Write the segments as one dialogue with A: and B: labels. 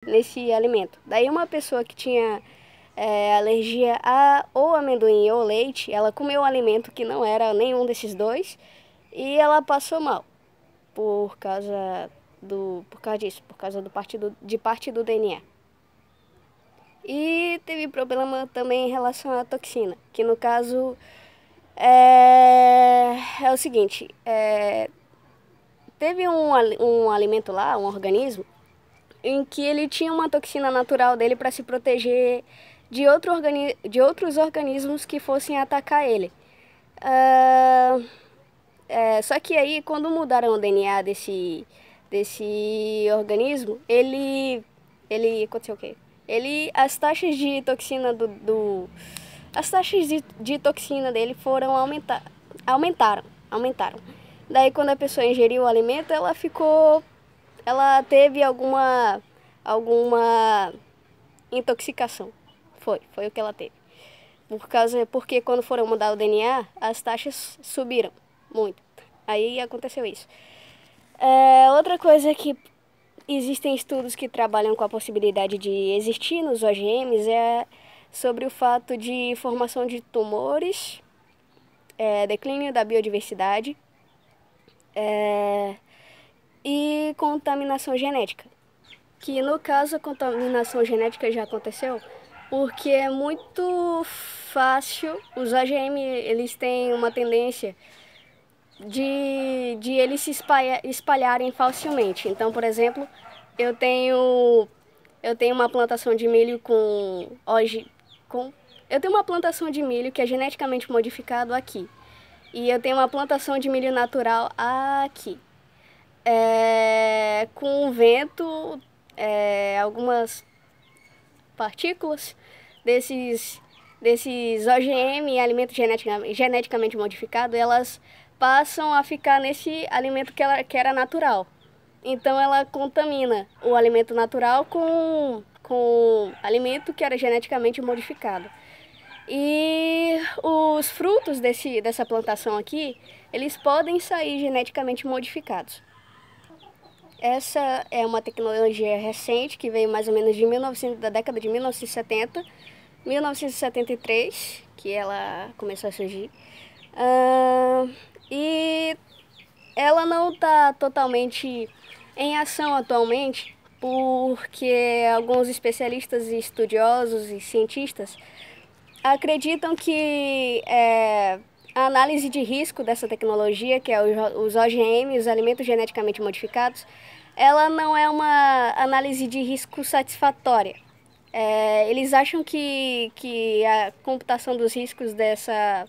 A: nesse alimento. Daí uma pessoa que tinha alergia a ou amendoim ou leite, ela comeu um alimento que não era nenhum desses dois e ela passou mal por causa disso, por causa de parte do DNA. E teve problema também em relação à toxina, que no caso é o seguinte, teve um alimento lá, um organismo, em que ele tinha uma toxina natural dele para se proteger de outros organismos que fossem atacar ele. Só que aí, quando mudaram o DNA desse organismo, ele aconteceu o quê? As taxas de toxina as taxas de toxina dele foram aumentaram. Daí, quando a pessoa ingeriu o alimento, ela teve alguma intoxicação. Foi o que ela teve. Porque quando foram mudar o DNA, as taxas subiram muito. Aí aconteceu isso. Outra coisa que existem estudos que trabalham com a possibilidade de existir nos OGMs é sobre o fato de formação de tumores, declínio da biodiversidade e contaminação genética. Que no caso a contaminação genética já aconteceu porque é muito fácil, os OGM eles têm uma tendência de eles se espalharem facilmente. Então, por exemplo, eu tenho uma plantação de milho eu tenho uma plantação de milho que é geneticamente modificado aqui. E eu tenho uma plantação de milho natural aqui. Com o vento, algumas partículas desses OGM, alimentos geneticamente modificados, elas passam a ficar nesse alimento que era natural. Então ela contamina o alimento natural com alimento que era geneticamente modificado. E os frutos dessa plantação aqui, eles podem sair geneticamente modificados. Essa é uma tecnologia recente que veio mais ou menos da década de 1970, 1973, que ela começou a surgir. E ela não está totalmente em ação atualmente, porque alguns especialistas e estudiosos e cientistas acreditam que a análise de risco dessa tecnologia, que é os OGM, os alimentos geneticamente modificados, ela não é uma análise de risco satisfatória. Eles acham que a computação dos riscos dessa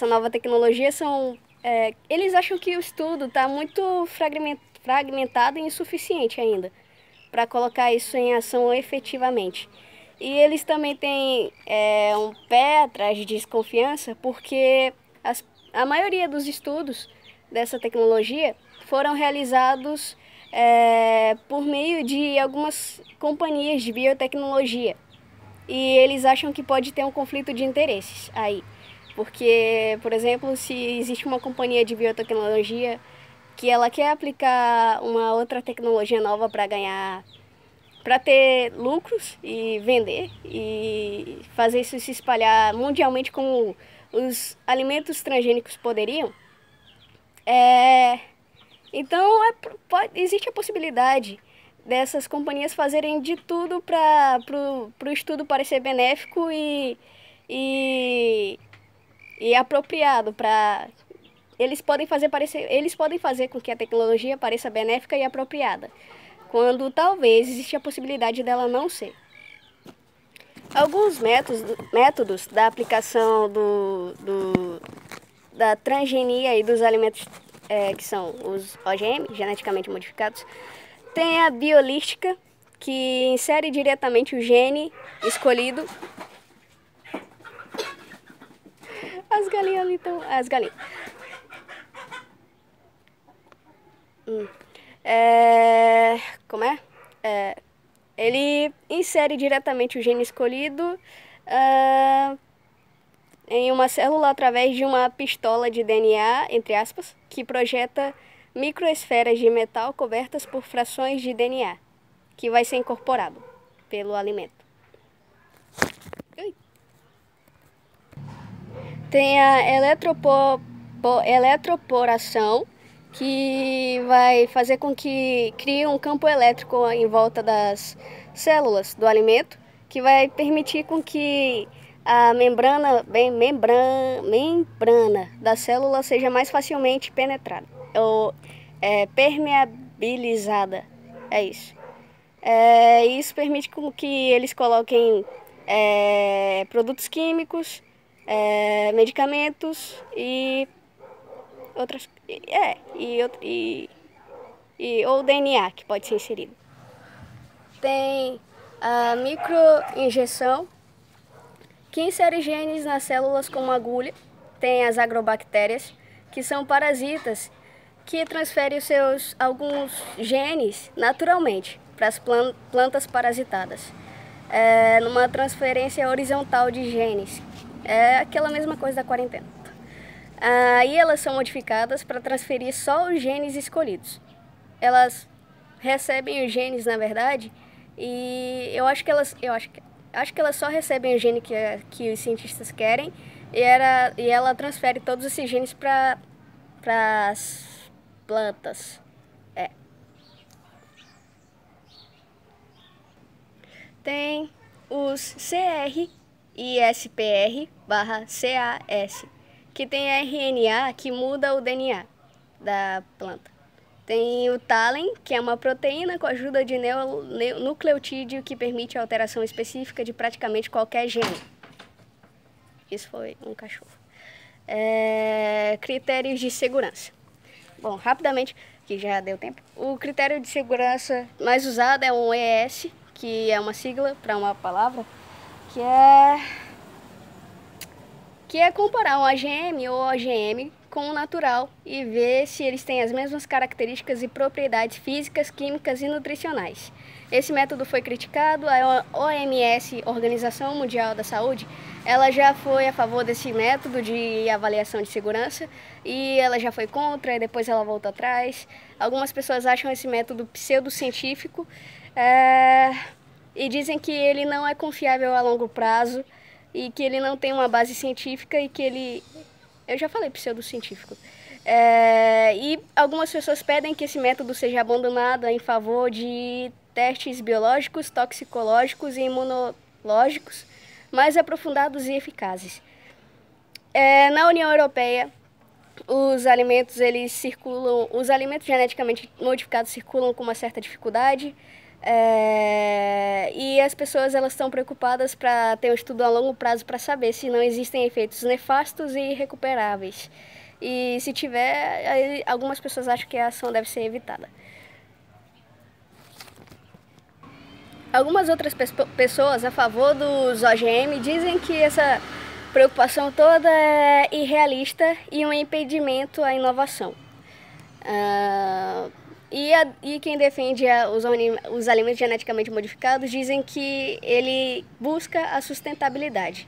A: nova tecnologia eles acham que o estudo está muito fragmentado e insuficiente ainda para colocar isso em ação efetivamente. E eles também têm um pé atrás de desconfiança porque a maioria dos estudos dessa tecnologia foram realizados por meio de algumas companhias de biotecnologia. E eles acham que pode ter um conflito de interesses aí. Porque, por exemplo, se existe uma companhia de biotecnologia que ela quer aplicar uma outra tecnologia nova para ter lucros e vender e fazer isso se espalhar mundialmente como os alimentos transgênicos poderiam, então existe a possibilidade dessas companhias fazerem de tudo para o estudo parecer benéfico e apropriado eles podem fazer com que a tecnologia pareça benéfica e apropriada, quando talvez existe a possibilidade dela não ser. Alguns métodos da aplicação da transgenia e dos alimentos que são os OGM, geneticamente modificados, tem a biolística, que insere diretamente o gene escolhido. As galinhas ali estão... As galinhas. Como é? Ele insere diretamente o gene escolhido em uma célula através de uma pistola de DNA, entre aspas, que projeta microesferas de metal cobertas por frações de DNA. que vai ser incorporado pelo alimento. Tem a eletroporação, que vai fazer com que crie um campo elétrico em volta das células do alimento, que vai permitir com que a membrana da célula seja mais facilmente penetrada, ou permeabilizada. É isso. Isso permite com que eles coloquem produtos químicos, medicamentos e outras ou DNA que pode ser inserido. Tem a microinjeção, que insere genes nas células como agulha. Tem as agrobactérias, que são parasitas que transferem alguns genes naturalmente para as plantas parasitadas. Numa transferência horizontal de genes. É aquela mesma coisa da quarentena. Aí elas são modificadas para transferir só os genes escolhidos. Elas recebem os genes, na verdade, e acho que elas só recebem o gene que os cientistas querem, e ela transfere todos esses genes para as plantas. Tem os CR e SPR/CAS, que tem RNA que muda o DNA da planta. Tem o TALEN, que é uma proteína com a ajuda de nucleotídeo que permite a alteração específica de praticamente qualquer gene. Isso foi um cachorro. Critérios de segurança. Bom, rapidamente, que já deu tempo. O critério de segurança mais usado é um ES, que é uma sigla para uma palavra, que é comparar um AGM ou OGM com o natural e ver se eles têm as mesmas características e propriedades físicas, químicas e nutricionais. Esse método foi criticado, a OMS, Organização Mundial da Saúde, ela já foi a favor desse método de avaliação de segurança e ela já foi contra e depois ela voltou atrás. Algumas pessoas acham esse método pseudocientífico e dizem que ele não é confiável a longo prazo e que ele não tem uma base científica e que ele... Eu já falei pseudocientífico. E algumas pessoas pedem que esse método seja abandonado em favor de testes biológicos, toxicológicos e imunológicos mais aprofundados e eficazes. Na União Europeia, os alimentos geneticamente modificados circulam com uma certa dificuldade. E as pessoas estão preocupadas para ter um estudo a longo prazo para saber se não existem efeitos nefastos e irrecuperáveis. E se tiver, algumas pessoas acham que a ação deve ser evitada. Algumas outras pessoas a favor dos OGM dizem que essa preocupação toda é irrealista e um impedimento à inovação. E quem defende os alimentos geneticamente modificados dizem que ele busca a sustentabilidade.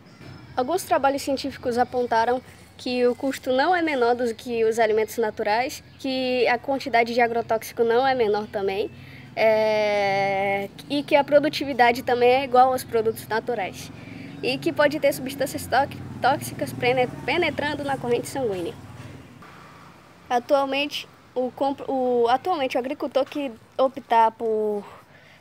A: Alguns trabalhos científicos apontaram que o custo não é menor do que os alimentos naturais, que a quantidade de agrotóxico não é menor também, e que a produtividade também é igual aos produtos naturais, e que pode ter substâncias tóxicas penetrando na corrente sanguínea. Atualmente, o agricultor que optar por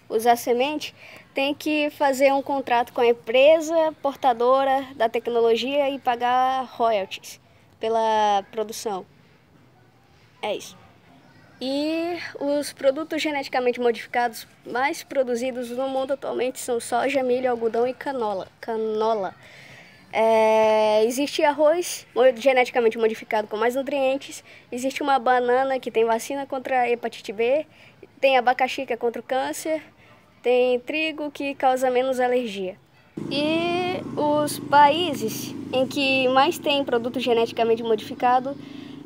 A: usar semente tem que fazer um contrato com a empresa portadora da tecnologia e pagar royalties pela produção. É isso. E os produtos geneticamente modificados mais produzidos no mundo atualmente são soja, milho, algodão e canola. Existe arroz geneticamente modificado com mais nutrientes, existe uma banana que tem vacina contra a hepatite B, tem abacaxi que é contra o câncer, tem trigo que causa menos alergia. E os países em que mais tem produto geneticamente modificado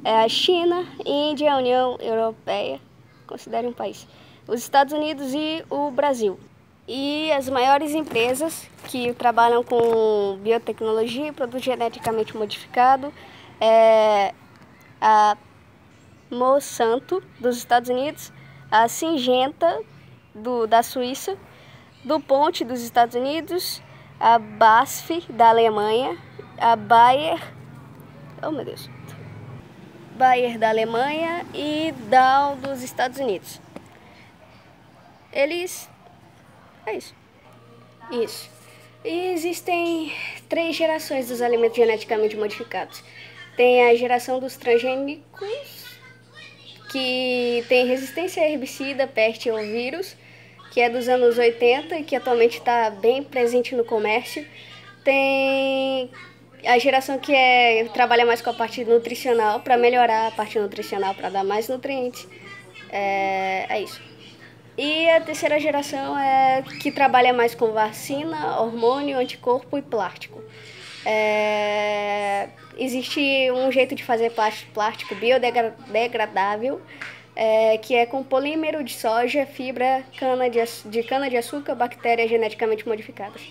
A: é a China, Índia, a União Europeia, considere um país, os Estados Unidos e o Brasil. E as maiores empresas que trabalham com biotecnologia e produto geneticamente modificado é a Monsanto, dos Estados Unidos, a Syngenta, da Suíça, DuPont dos Estados Unidos, a BASF da Alemanha, a Bayer, Bayer da Alemanha e Dow dos Estados Unidos. Eles... é isso. Isso. E existem 3 gerações dos alimentos geneticamente modificados. Tem a geração dos transgênicos, que tem resistência a herbicida, peste ou vírus, que é dos anos 80 e que atualmente está bem presente no comércio. Tem a geração que trabalha mais com a parte nutricional, para melhorar a parte nutricional, para dar mais nutrientes. É isso. E a terceira geração é que trabalha mais com vacina, hormônio, anticorpo e plástico. Existe um jeito de fazer plástico biodegradável, que é com polímero de soja, fibra de cana-de-açúcar, bactérias geneticamente modificadas.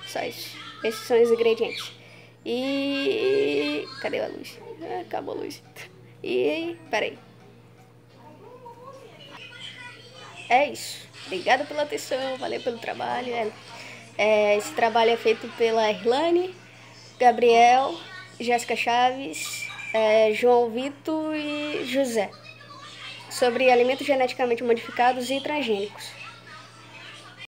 A: Só isso. Esses são os ingredientes. E... cadê a luz? Acabou a luz. E... peraí. É isso. Obrigada pela atenção, valeu pelo trabalho. Esse trabalho é feito pela Irlane, Gabriel, Jéssica Chaves, João Vitor e José, sobre alimentos geneticamente modificados e transgênicos.